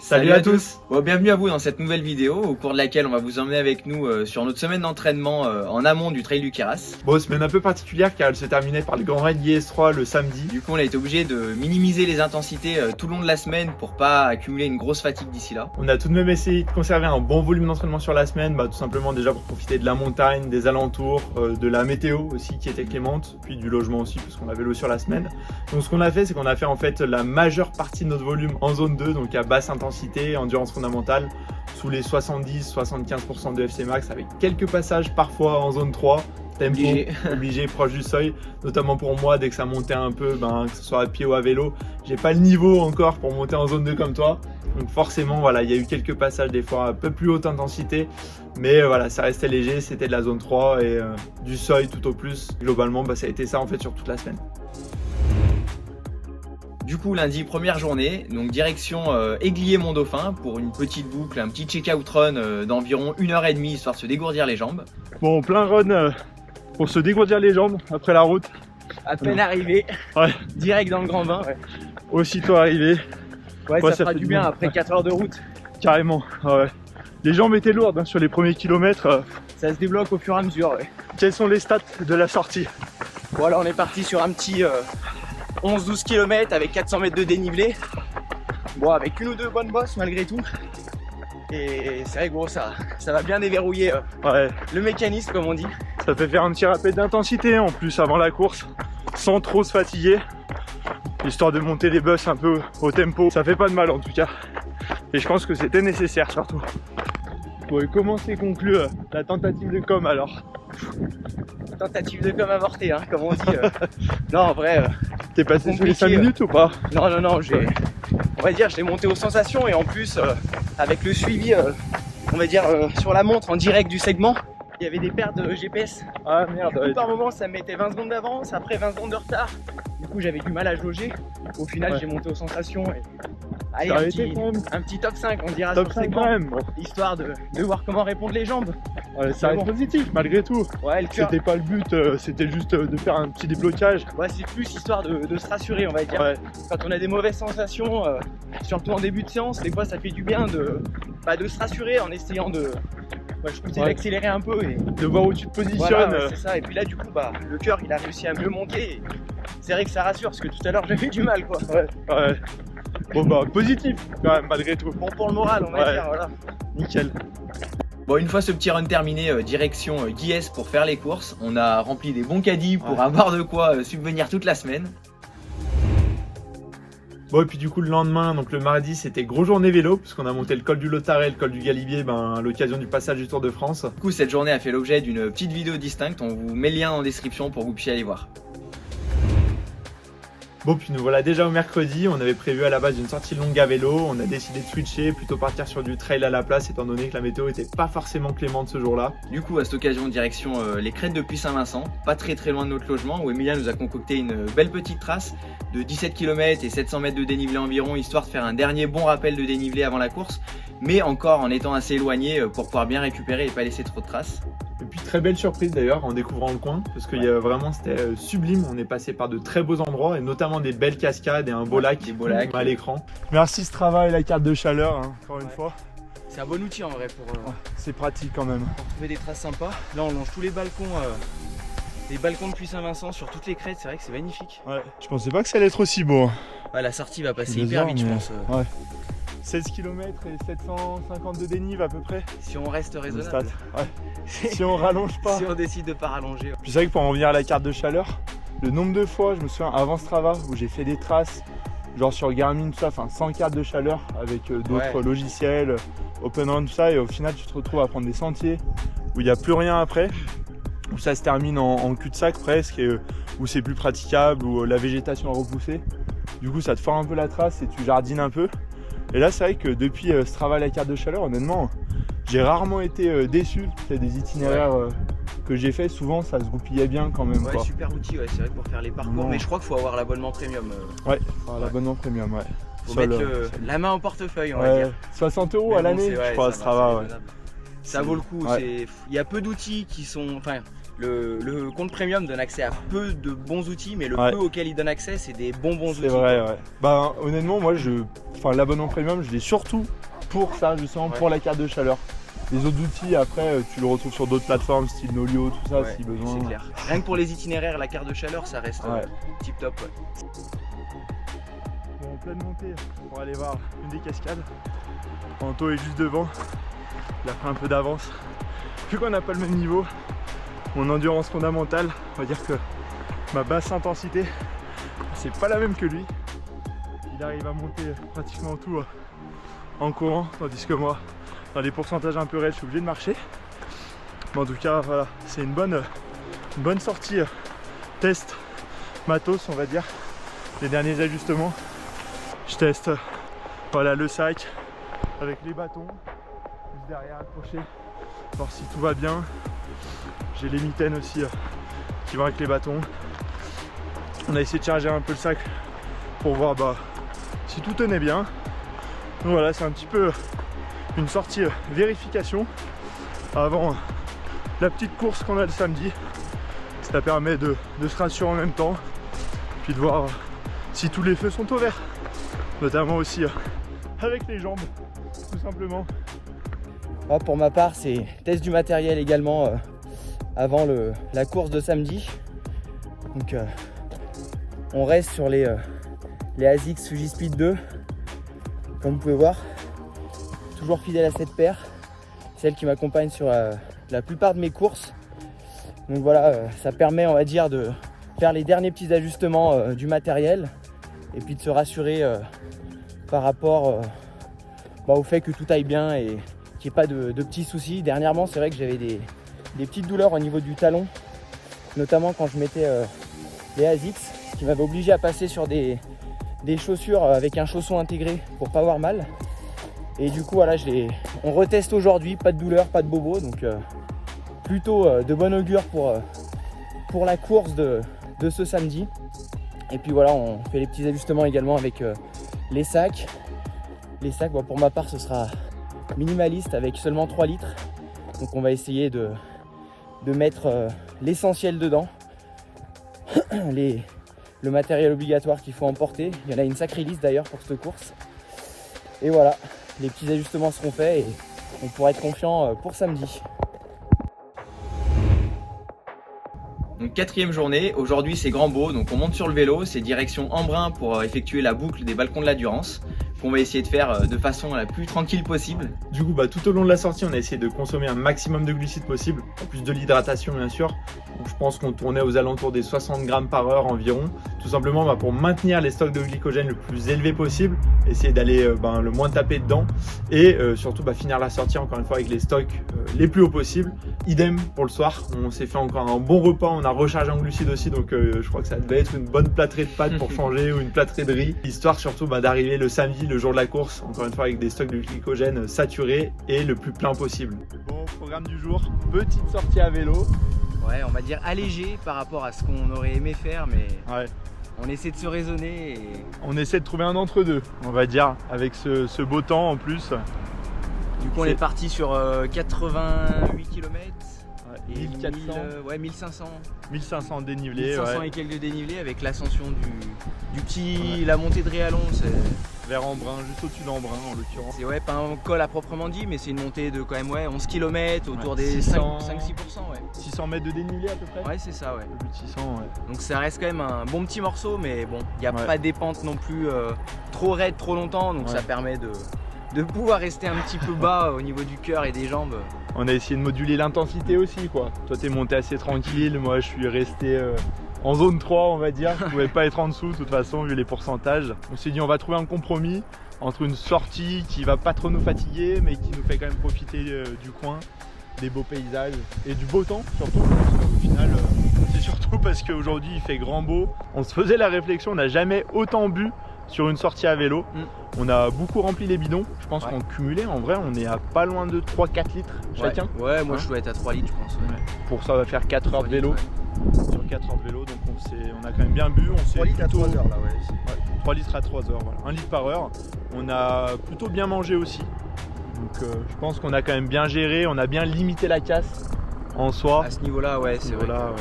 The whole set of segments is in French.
Salut à tous. Bon, bienvenue à vous dans cette nouvelle vidéo au cours de laquelle on va vous emmener avec nous sur notre semaine d'entraînement en amont du Trail du Queyras. Bon, semaine un peu particulière car elle se terminait par le Grand Raid IS3 le samedi. Du coup on a été obligé de minimiser les intensités tout le long de la semaine pour pas accumuler une grosse fatigue d'ici là. On a tout de même essayé de conserver un bon volume d'entraînement sur la semaine, tout simplement déjà pour profiter de la montagne, des alentours, de la météo aussi qui était clémente, puis du logement aussi puisqu'on avait l'eau sur la semaine. Donc ce qu'on a fait, c'est qu'on a fait en fait la majeure partie de notre volume en zone 2, donc à basse intensité, endurance fondamentale, sous les 70-75% de FC max avec quelques passages parfois en zone 3. Tempo obligé proche du seuil, notamment pour moi dès que ça montait un peu, que ce soit à pied ou à vélo, j'ai pas le niveau encore pour monter en zone 2 comme toi, donc forcément voilà, il y a eu quelques passages des fois un peu plus haute intensité, mais voilà, ça restait léger, c'était de la zone 3 et du seuil tout au plus. Globalement ça a été ça en fait sur toute la semaine. Du coup lundi première journée, donc direction Aiguillé-Mont-Dauphin pour une petite boucle, un petit check-out run d'environ 1h30 histoire de se dégourdir les jambes. Bon, plein run pour se dégourdir les jambes après la route. À peine arrivé, direct dans le grand bain. Aussitôt arrivé. Ça fera du bien après 4 heures de route. Carrément, Les jambes étaient lourdes sur les premiers kilomètres. Ça se débloque au fur et à mesure. Quels sont les stats de la sortie? Voilà, on est parti sur un petit 11-12 km avec 400 mètres de dénivelé. Bon, avec une ou deux bonnes bosses malgré tout. Et c'est vrai gros, ça va bien déverrouiller le mécanisme comme on dit. Ça fait faire un petit rappel d'intensité en plus avant la course, sans trop se fatiguer, histoire de monter les bosses un peu au tempo. Ça fait pas de mal en tout cas. Et je pense que c'était nécessaire surtout. Bon, et comment s'est conclue la tentative de com alors? Tentative de com avortée, comme on dit. Non, en vrai. T'es passé sur les 5 minutes ou pas? Non, on va dire, je l'ai monté aux sensations et en plus, avec le suivi, on va dire, sur la montre en direct du segment, il y avait des pertes de GPS. Ah merde. Du coup, par moment, ça me mettait 20 secondes d'avance, après 20 secondes de retard. Du coup, j'avais du mal à jauger. Au final, j'ai monté aux sensations. Et... Allez, un petit top 5, on dira top sur 5 segment, quand même. Bon. Histoire de voir comment répondent les jambes. Ça reste positif malgré tout. Ouais, le cœur. C'était pas le but, c'était juste de faire un petit déblocage. Ouais, c'est plus histoire de se rassurer, on va dire. Ouais. Quand on a des mauvaises sensations, surtout en début de séance, des fois ça fait du bien de se rassurer en essayant d'accélérer un peu et de voir où tu te positionnes. Voilà, c'est ça. Et puis là, du coup, le cœur il a réussi à mieux monter. Et c'est vrai que ça rassure parce que tout à l'heure j'avais du mal quoi. Ouais. Bon positif quand même malgré tout. Bon pour le moral on va dire, voilà. Nickel. Bon, une fois ce petit run terminé, direction Guiès pour faire les courses. On a rempli des bons caddies pour avoir de quoi subvenir toute la semaine. Bon, et puis du coup le lendemain, donc le mardi, c'était grosse journée vélo puisqu'on a monté le col du Lautaret, le col du Galibier, à l'occasion du passage du Tour de France. Du coup cette journée a fait l'objet d'une petite vidéo distincte, on vous met le lien en description pour que vous puissiez aller voir. Bon, puis nous voilà déjà au mercredi, on avait prévu à la base une sortie longue à vélo, on a décidé de switcher, plutôt partir sur du trail à la place étant donné que la météo était pas forcément clémente ce jour-là. Du coup à cette occasion direction les crêtes de Puy-Saint-Vincent, pas très loin de notre logement, où Emilien nous a concocté une belle petite trace de 17 km et 700 mètres de dénivelé environ, histoire de faire un dernier bon rappel de dénivelé avant la course, mais encore en étant assez éloigné pour pouvoir bien récupérer et pas laisser trop de traces. Et puis très belle surprise d'ailleurs en découvrant le coin, parce que vraiment c'était sublime, on est passé par de très beaux endroits et notamment des belles cascades et un beau lac à l'écran. Merci ce travail, la carte de chaleur, encore une fois. C'est un bon outil en vrai pour c'est pratique quand même. Pour trouver des traces sympas. Là on longe tous les balcons de Puy-Saint-Vincent sur toutes les crêtes, c'est vrai que c'est magnifique. Ouais, je pensais pas que ça allait être aussi beau. Ouais, la sortie va passer hyper vite je pense. 16 km et 750 de dénive à peu près. Si on reste raisonnable. Si on rallonge pas. Si on décide de pas rallonger. Puis c'est vrai que pour en revenir à la carte de chaleur, le nombre de fois, je me souviens avant Strava, où j'ai fait des traces, genre sur Garmin, tout ça, sans carte de chaleur, avec d'autres logiciels, OpenRun, tout ça, et au final tu te retrouves à prendre des sentiers où il n'y a plus rien après, où ça se termine en cul-de-sac presque, et où c'est plus praticable, où la végétation a repoussé. Du coup ça te fend un peu la trace et tu jardines un peu. Et là c'est vrai que depuis Strava la carte de chaleur, honnêtement, j'ai rarement été déçu. C'est des itinéraires que j'ai fait, souvent ça se goupillait bien quand même. Ouais, super outil, c'est vrai que pour faire les parcours, mais je crois qu'il faut avoir l'abonnement premium. L'abonnement premium, Faut mettre la main au portefeuille, on va dire. 60 € à l'année, je crois, Strava. Ça vaut le coup, il y a peu d'outils qui sont... Enfin, Le compte premium donne accès à peu de bons outils, mais le Ouais. peu auquel il donne accès, c'est des bons outils. C'est vrai, ouais. Bah honnêtement, moi, l'abonnement premium, je l'ai surtout pour ça, justement, Ouais. pour la carte de chaleur. Les autres outils, après, tu le retrouves sur d'autres plateformes, style Nolio, tout ça, Ouais, si besoin. c'est clair. Rien que pour les itinéraires, la carte de chaleur, ça reste Ouais. tip top. Ouais. Bon, en pleine montée pour aller voir une des cascades. Anto est juste devant, il a pris un peu d'avance. Vu qu'on n'a pas le même niveau, mon endurance fondamentale, on va dire que ma basse intensité, c'est pas la même que lui. Il arrive à monter pratiquement tout en courant, tandis que moi, dans les pourcentages un peu raides, je suis obligé de marcher. Mais en tout cas, voilà, c'est une bonne sortie test matos, on va dire. Les derniers ajustements, je teste voilà, le sac avec les bâtons, juste derrière accroché, voir si tout va bien. J'ai les mitaines aussi qui vont avec les bâtons. On a essayé de charger un peu le sac pour voir si tout tenait bien. Donc voilà, c'est un petit peu une sortie vérification avant la petite course qu'on a le samedi. Ça permet de se rassurer en même temps, puis de voir si tous les feux sont au vert, notamment aussi avec les jambes, tout simplement. Moi, pour ma part, c'est test du matériel également avant la course de samedi. Donc on reste sur les ASICS Fuji-Speed 2, comme vous pouvez voir. Toujours fidèle à cette paire, celle qui m'accompagne sur la plupart de mes courses. Donc voilà, ça permet, on va dire, de faire les derniers petits ajustements du matériel et puis de se rassurer par rapport au fait que tout aille bien et qu'il n'y ait pas de petits soucis. Dernièrement, c'est vrai que j'avais des petites douleurs au niveau du talon, notamment quand je mettais les ASICS, ce qui m'avait obligé à passer sur des chaussures avec un chausson intégré pour pas avoir mal. Et du coup, voilà, on reteste aujourd'hui, pas de douleur, pas de bobo, donc plutôt de bon augure pour la course de ce samedi. Et puis voilà, on fait les petits ajustements également avec les sacs. Les sacs, pour ma part, ce sera minimaliste avec seulement 3 litres. Donc on va essayer de mettre l'essentiel dedans. Le matériel obligatoire qu'il faut emporter. Il y en a une sacrée liste d'ailleurs pour cette course. Et voilà, les petits ajustements seront faits et on pourra être confiant pour samedi. Donc 4e journée, aujourd'hui c'est grand beau, donc on monte sur le vélo, c'est direction Embrun pour effectuer la boucle des balcons de la Durance, qu'on va essayer de faire de façon la plus tranquille possible. Du coup, tout au long de la sortie, on a essayé de consommer un maximum de glucides possible, en plus de l'hydratation bien sûr. Donc, je pense qu'on tournait aux alentours des 60 grammes par heure environ, tout simplement pour maintenir les stocks de glycogène le plus élevé possible, essayer d'aller le moins taper dedans et surtout finir la sortie encore une fois avec les stocks les plus hauts possibles. Idem pour le soir, on s'est fait encore un bon repas, on a rechargé en glucides aussi, donc je crois que ça devait être une bonne plâtrée de pâtes pour changer ou une plâtrée de riz, histoire surtout d'arriver le samedi, le jour de la course, encore une fois avec des stocks de glycogène saturés et le plus plein possible. Bon, programme du jour, petite sortie à vélo. Ouais, on va dire allégé par rapport à ce qu'on aurait aimé faire, mais Ouais. on essaie de se raisonner et On essaie de trouver un entre-deux, on va dire, avec ce beau temps en plus. du coup on est parti sur 88 km. Ouais, 1400, 1500. 1500 dénivelé, 1500 ouais. et quelques de dénivelé avec l'ascension du petit, la montée de Réalon. Vers Embrun, juste au-dessus d'Embrun en l'occurrence. C'est pas un col à proprement dit, mais c'est une montée de quand même 11 km autour Ouais, des 600. 5-6%. Ouais. 600 mètres de dénivelé à peu près. Ouais, c'est ça, ouais. Un peu plus de 600, ouais. Donc ça reste quand même un bon petit morceau, mais bon, il n'y a Ouais. pas des pentes non plus trop raides trop longtemps, donc Ouais. ça permet de pouvoir rester un petit peu bas au niveau du cœur et des jambes. On a essayé de moduler l'intensité aussi, quoi. Toi, t'es monté assez tranquille, moi, je suis resté en zone 3, on va dire. Je pouvais pas être en dessous, de toute façon, vu les pourcentages. On s'est dit, on va trouver un compromis entre une sortie qui va pas trop nous fatiguer, mais qui nous fait quand même profiter du coin, des beaux paysages et du beau temps, surtout. Parce qu'au final, c'est surtout parce qu'aujourd'hui, il fait grand beau. On se faisait la réflexion, on n'a jamais autant bu sur une sortie à vélo. On a beaucoup rempli les bidons. Je pense Ouais. qu'en cumulé, en vrai, on est à pas loin de 3-4 litres chacun. Ouais, moi Hein je dois être à 3 litres, je pense. Ouais. Pour ça, on va faire 4 heures de vélo. Ouais. Sur 4 heures de vélo, donc on a quand même bien bu. On s'est 3 litres à plutôt- 3 heures là, ouais. 3 litres à 3 heures, voilà. 1 litre par heure. On a plutôt bien mangé aussi. Donc je pense qu'on a quand même bien géré, on a bien limité la casse en soi. À ce niveau-là, ouais, c'est vrai. Voilà,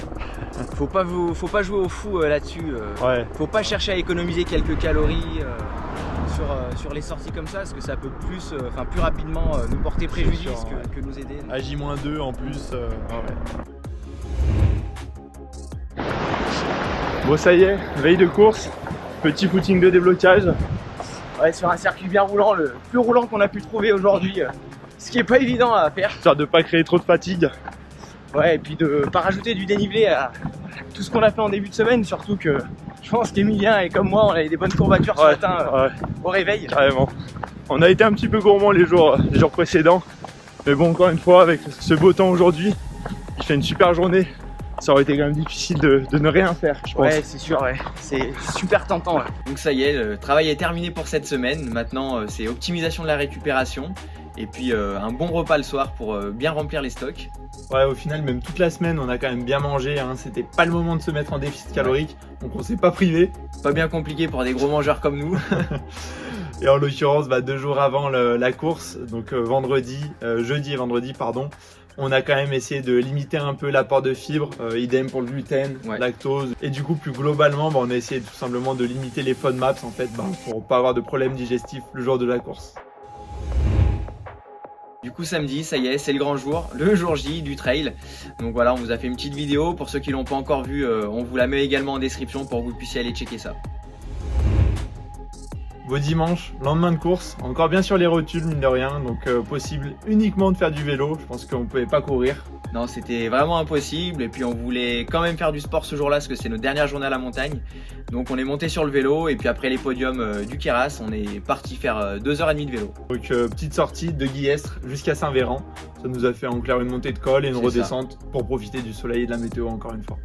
Faut pas jouer au fou là-dessus. ouais. Faut pas chercher à économiser quelques calories sur les sorties comme ça, parce que ça peut plus rapidement nous porter préjudice sûr, que nous aider. À J-2 en plus. Ouais. Bon, ça y est, veille de course. Petit footing de déblocage. Ouais, sur un circuit bien roulant, le plus roulant qu'on a pu trouver aujourd'hui. Ce qui est pas évident à faire. Histoire de pas créer trop de fatigue. Ouais, et puis de pas rajouter du dénivelé à tout ce qu'on a fait en début de semaine, surtout que je pense qu'Emilien et comme moi, on avait des bonnes courbatures ce matin au réveil. Carrément. On a été un petit peu gourmand les jours précédents. Mais bon, encore une fois, avec ce beau temps aujourd'hui, il fait une super journée. Ça aurait été quand même difficile de ne rien faire, je pense. Ouais, c'est sûr, ouais. C'est super tentant. Ouais. Donc ça y est, le travail est terminé pour cette semaine. Maintenant, c'est optimisation de la récupération et puis un bon repas le soir pour bien remplir les stocks. Ouais, au final, même toute la semaine, on a quand même bien mangé. Hein. C'était pas le moment de se mettre en déficit calorique, donc on s'est pas privé. Pas bien compliqué pour des gros mangeurs comme nous. Et en l'occurrence, 2 jours avant la course, donc jeudi et vendredi, on a quand même essayé de limiter un peu l'apport de fibres, idem pour le gluten, lactose. Et du coup, plus globalement, on a essayé tout simplement de limiter les FODMAPs en fait, pour pas avoir de problèmes digestifs le jour de la course. Du coup samedi, ça y est, c'est le grand jour, le jour J du trail. Donc voilà, on vous a fait une petite vidéo. Pour ceux qui l'ont pas encore vue, on vous la met également en description pour que vous puissiez aller checker ça. Beau dimanche, lendemain de course, encore bien sur les rotules mine de rien, donc possible uniquement de faire du vélo, je pense qu'on pouvait pas courir. Non, c'était vraiment impossible et puis on voulait quand même faire du sport ce jour-là parce que c'est notre dernière journée à la montagne. Donc on est monté sur le vélo et puis après les podiums du Queyras, on est parti faire 2h30 de vélo. Donc petite sortie de Guillestre jusqu'à Saint-Véran, ça nous a fait en clair une montée de col et une redescente pour profiter du soleil et de la météo encore une fois.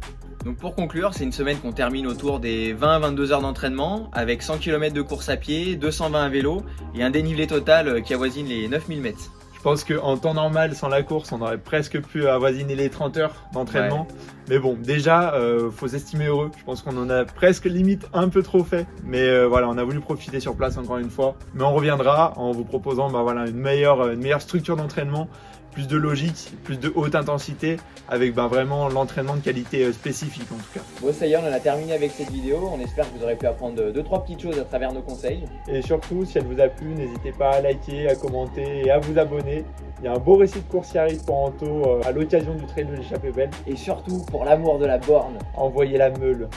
Donc pour conclure, c'est une semaine qu'on termine autour des 20-22 heures d'entraînement avec 100 km de course à pied, 220 à vélo et un dénivelé total qui avoisine les 9000 mètres. Je pense qu'en temps normal, sans la course, on aurait presque pu avoisiner les 30 heures d'entraînement. Ouais. Mais bon, déjà, faut s'estimer heureux. Je pense qu'on en a presque limite un peu trop fait. Mais voilà, on a voulu profiter sur place encore une fois. Mais on reviendra en vous proposant une meilleure structure d'entraînement, plus de logique, plus de haute intensité, avec vraiment l'entraînement de qualité spécifique en tout cas. Bon, ça y est, on en a terminé avec cette vidéo. On espère que vous aurez pu apprendre 2-3 petites choses à travers nos conseils. Et surtout, si elle vous a plu, n'hésitez pas à liker, à commenter et à vous abonner. Il y a un beau récit de course qui arrive pour Anto à l'occasion du trail de l'échappée belle. Et surtout, pour l'amour de la borne, envoyez la meule.